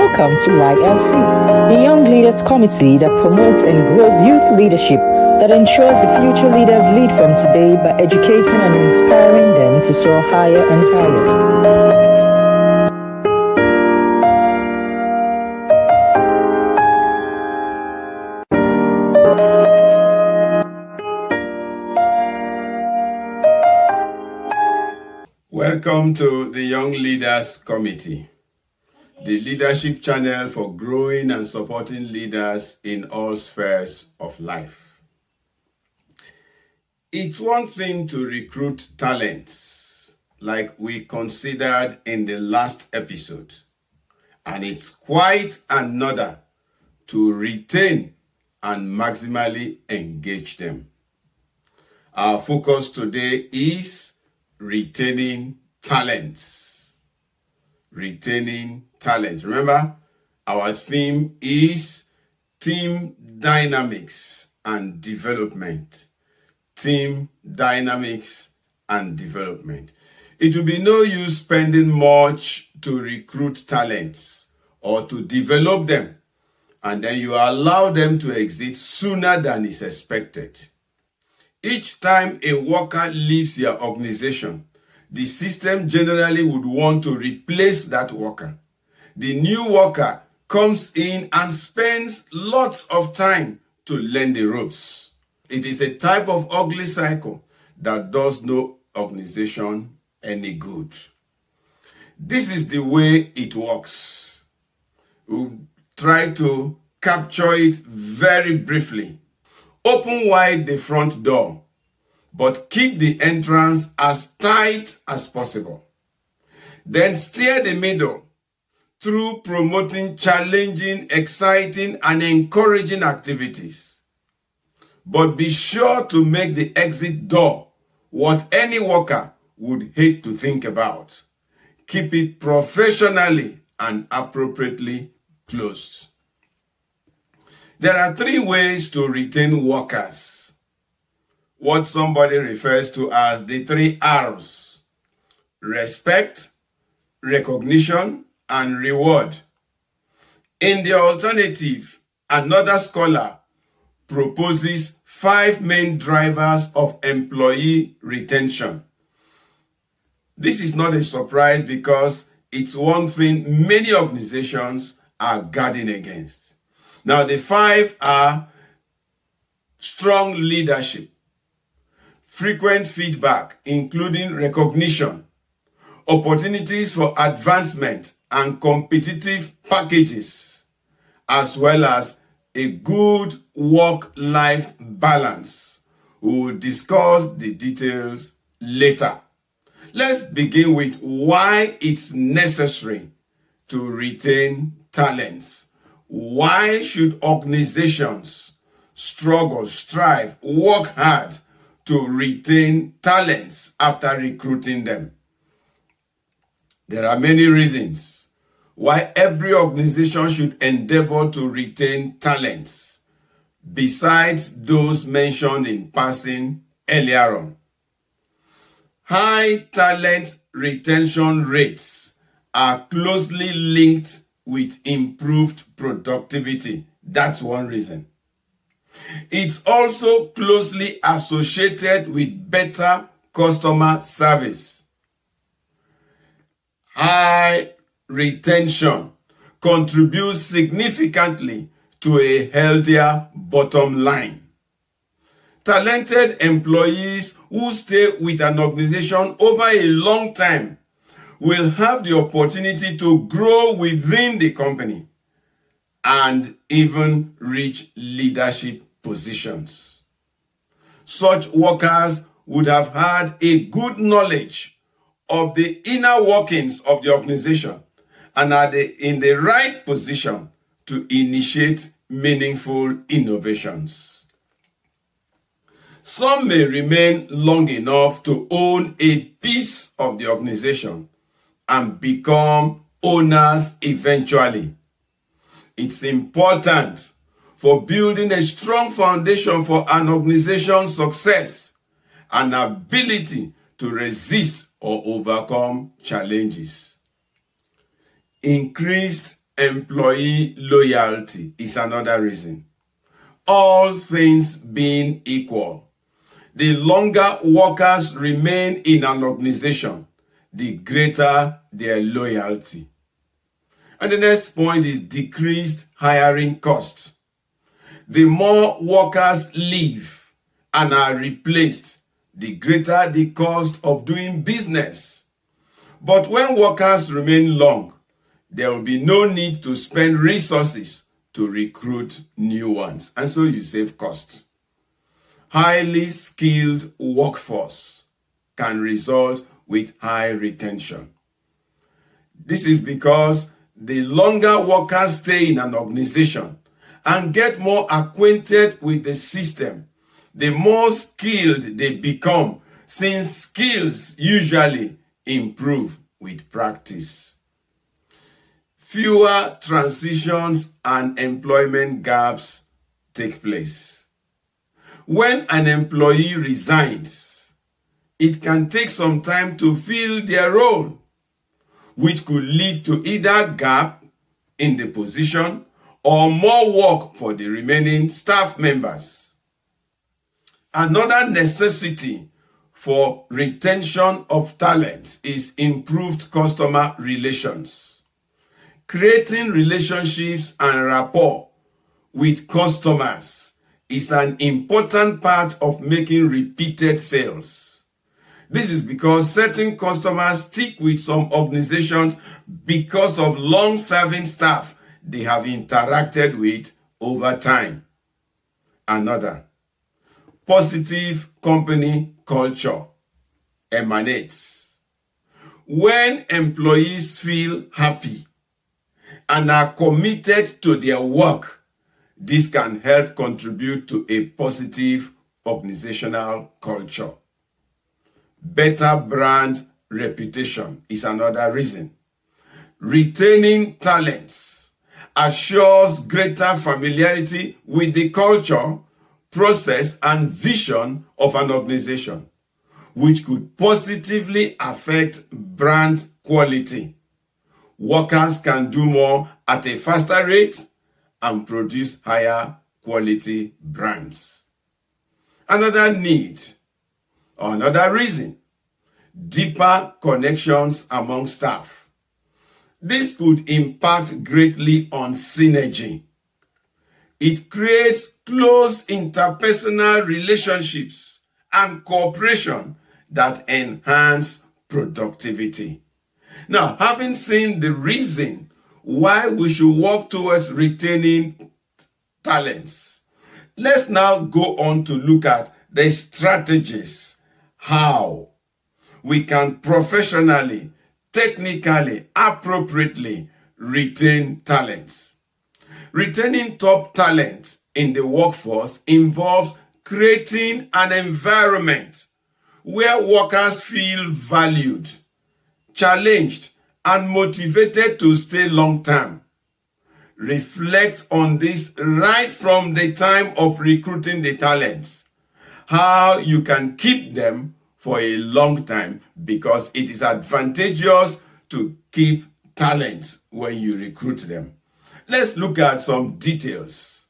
Welcome to YLC, the Young Leaders Committee that promotes and grows youth leadership that ensures the future leaders lead from today by educating and inspiring them to soar higher and higher. Welcome to the Young Leaders Committee, the leadership channel for growing and supporting leaders in all spheres of life. It's one thing to recruit talents, like we considered in the last episode, and it's quite another to retain and maximally engage them. Our focus today is retaining talents. Retaining talents. Remember, our theme is team dynamics and development. Team dynamics and development. It will be no use spending much to recruit talents or to develop them, and then you allow them to exit sooner than is expected. Each time a worker leaves your organization, the system generally would want to replace that worker. The new worker comes in and spends lots of time to learn the ropes. It is a type of ugly cycle that does no organization any good. This is the way it works. We'll try to capture it very briefly. Open wide the front door, but keep the entrance as tight as possible. Then steer the middle through promoting challenging, exciting, and encouraging activities. But be sure to make the exit door what any worker would hate to think about. Keep it professionally and appropriately closed. There are 3 ways to retain workers. What somebody refers to as the 3 R's: respect, recognition, and reward. In the alternative, another scholar proposes 5 main drivers of employee retention. This is not a surprise because it's one thing many organizations are guarding against. Now, the 5 are strong leadership, frequent feedback, including recognition, opportunities for advancement and competitive packages, as well as a good work-life balance. We will discuss the details later. Let's begin with why it's necessary to retain talents. Why should organizations struggle, strive, work hard to retain talents after recruiting them? There are many reasons why every organization should endeavor to retain talents, besides those mentioned in passing earlier on. High talent retention rates are closely linked with improved productivity. That's one reason. It's also closely associated with better customer service. High retention contributes significantly to a healthier bottom line. Talented employees who stay with an organization over a long time will have the opportunity to grow within the company and even reach leadership positions. Such workers would have had a good knowledge of the inner workings of the organization and are in the right position to initiate meaningful innovations. Some may remain long enough to own a piece of the organization and become owners eventually. It's important for building a strong foundation for an organization's success and ability to resist or overcome challenges. Increased employee loyalty is another reason. All things being equal, the longer workers remain in an organization, the greater their loyalty. And the next point is decreased hiring costs. The more workers leave and are replaced, the greater the cost of doing business. But when workers remain long, there will be no need to spend resources to recruit new ones. And so you save cost. Highly skilled workforce can result with high retention. This is because the longer workers stay in an organization and get more acquainted with the system, the more skilled they become, since skills usually improve with practice. Fewer transitions and employment gaps take place. When an employee resigns, it can take some time to fill their role, which could lead to either gap in the position or more work for the remaining staff members. Another necessity for retention of talents is improved customer relations. Creating relationships and rapport with customers is an important part of making repeated sales. This is because certain customers stick with some organizations because of long-serving staff they have interacted with over time. Another, positive company culture emanates. When employees feel happy and are committed to their work, this can help contribute to a positive organizational culture. Better brand reputation is another reason. Retaining talents assures greater familiarity with the culture, process, and vision of an organization, which could positively affect brand quality. Workers can do more at a faster rate and produce higher quality brands. Another need, or another reason, deeper connections among staff. This could impact greatly on synergy. It creates close interpersonal relationships and cooperation that enhance productivity. Now, having seen the reason why we should work towards retaining talents, let's now go on to look at the strategies, how we can professionally, technically, appropriately retain talents. Retaining top talent in the workforce involves creating an environment where workers feel valued, challenged, and motivated to stay long term. Reflect on this right from the time of recruiting the talents, how you can keep them for a long time, because it is advantageous to keep talents when you recruit them. Let's look at some details,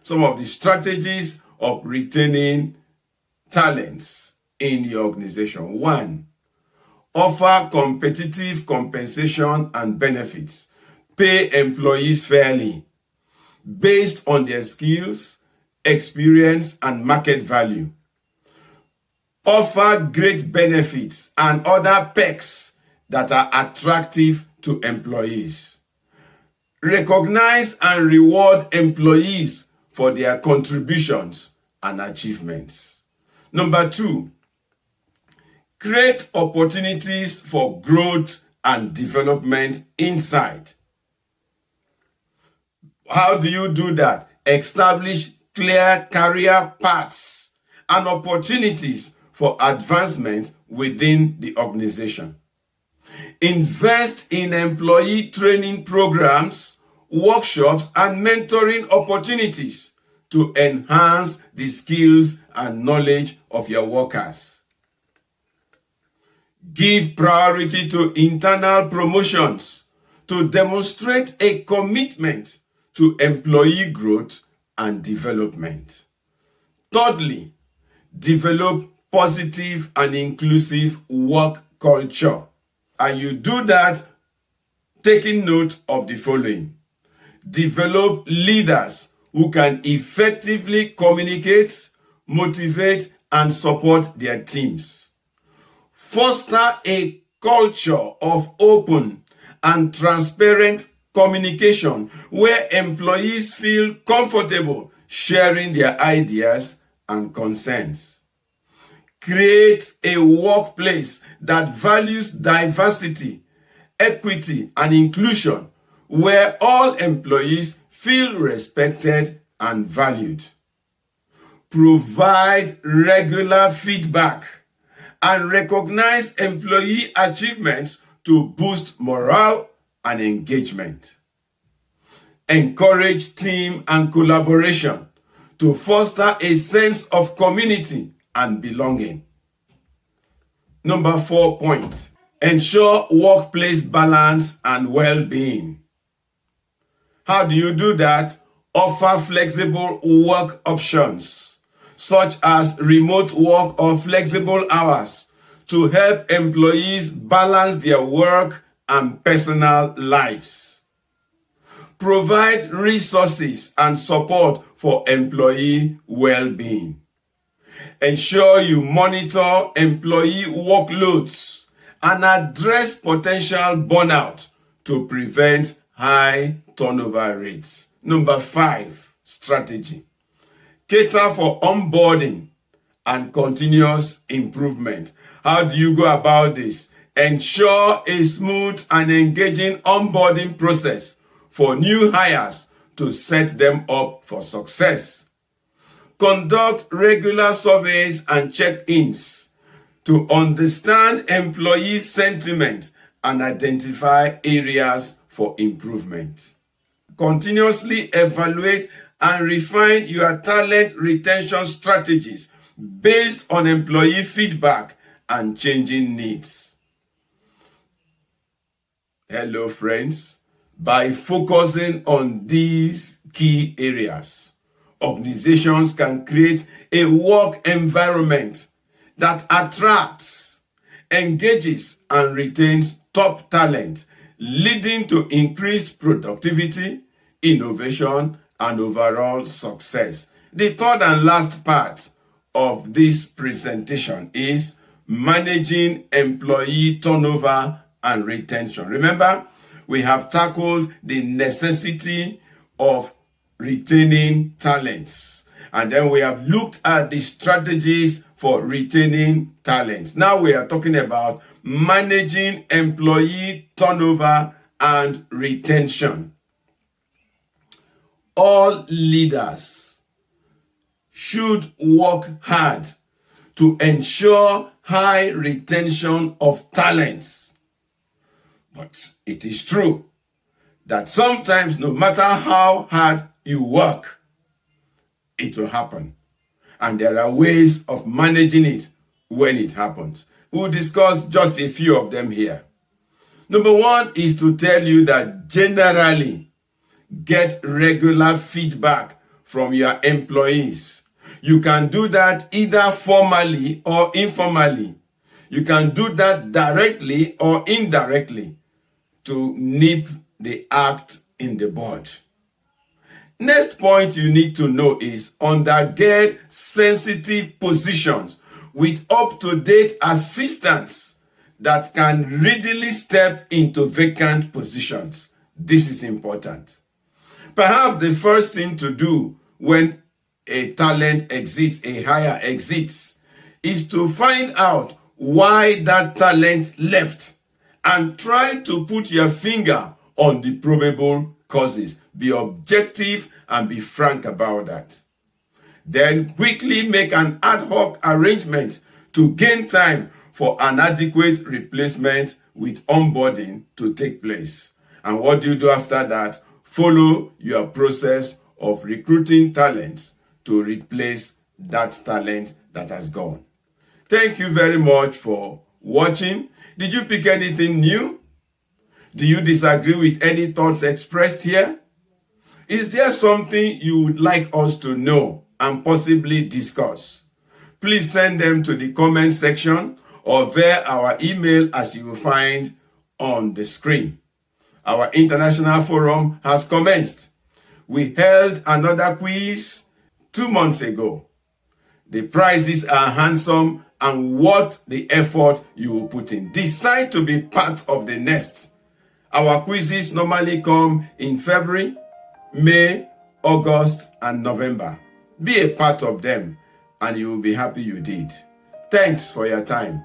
some of the strategies of retaining talents in your organization. 1, offer competitive compensation and benefits. Pay employees fairly based on their skills, experience, and market value. Offer great benefits and other perks that are attractive to employees. Recognize and reward employees for their contributions and achievements. Number 2, create opportunities for growth and development inside. How do you do that? Establish clear career paths and opportunities for advancement within the organization. Invest in employee training programs, workshops, and mentoring opportunities to enhance the skills and knowledge of your workers. Give priority to internal promotions to demonstrate a commitment to employee growth and development. Thirdly, develop positive and inclusive work culture. And you do that taking note of the following. Develop leaders who can effectively communicate, motivate, and support their teams. Foster a culture of open and transparent communication where employees feel comfortable sharing their ideas and concerns. Create a workplace that values diversity, equity, and inclusion, where all employees feel respected and valued. Provide regular feedback and recognize employee achievements to boost morale and engagement. Encourage team and collaboration to foster a sense of community and belonging. Number 4 point, ensure workplace balance and well-being. How do you do that? Offer flexible work options, such as remote work or flexible hours, to help employees balance their work and personal lives. Provide resources and support for employee well-being. Ensure you monitor employee workloads and address potential burnout to prevent high turnover rates. Number 5, strategy. Cater for onboarding and continuous improvement. How do you go about this? Ensure a smooth and engaging onboarding process for new hires to set them up for success. Conduct regular surveys and check-ins to understand employee sentiment and identify areas for improvement. Continuously evaluate and refine your talent retention strategies based on employee feedback and changing needs. Hello, friends. By focusing on these key areas, organizations can create a work environment that attracts, engages, and retains top talent, leading to increased productivity, innovation, and overall success. The third and last part of this presentation is managing employee turnover and retention. Remember, we have tackled the necessity of retaining talents, and then we have looked at the strategies for retaining talents. Now we are talking about managing employee turnover and retention. All leaders should work hard to ensure high retention of talents. But it is true that sometimes, no matter how hard you work, it will happen. And there are ways of managing it when it happens. We'll discuss just a few of them here. Number 1 is to tell you that generally, get regular feedback from your employees. You can do that either formally or informally. You can do that directly or indirectly to nip the act in the bud. Next point you need to know is undergird sensitive positions with up-to-date assistants that can readily step into vacant positions. This is important. Perhaps the first thing to do when a talent exits, a hire exits, is to find out why that talent left and try to put your finger on the probable causes. Be objective and be frank about that. Then quickly make an ad hoc arrangement to gain time for an adequate replacement with onboarding to take place. And what do you do after that? Follow your process of recruiting talents to replace that talent that has gone. Thank you very much for watching. Did you pick anything new? Do you disagree with any thoughts expressed here? Is there something you would like us to know and possibly discuss? Please send them to the comment section or via our email as you will find on the screen. Our international forum has commenced. We held another quiz 2 months ago. The prizes are handsome and worth the effort you will put in. Decide to be part of the next. Our quizzes normally come in February, May, August, and November. Be a part of them and you will be happy you did. Thanks for your time.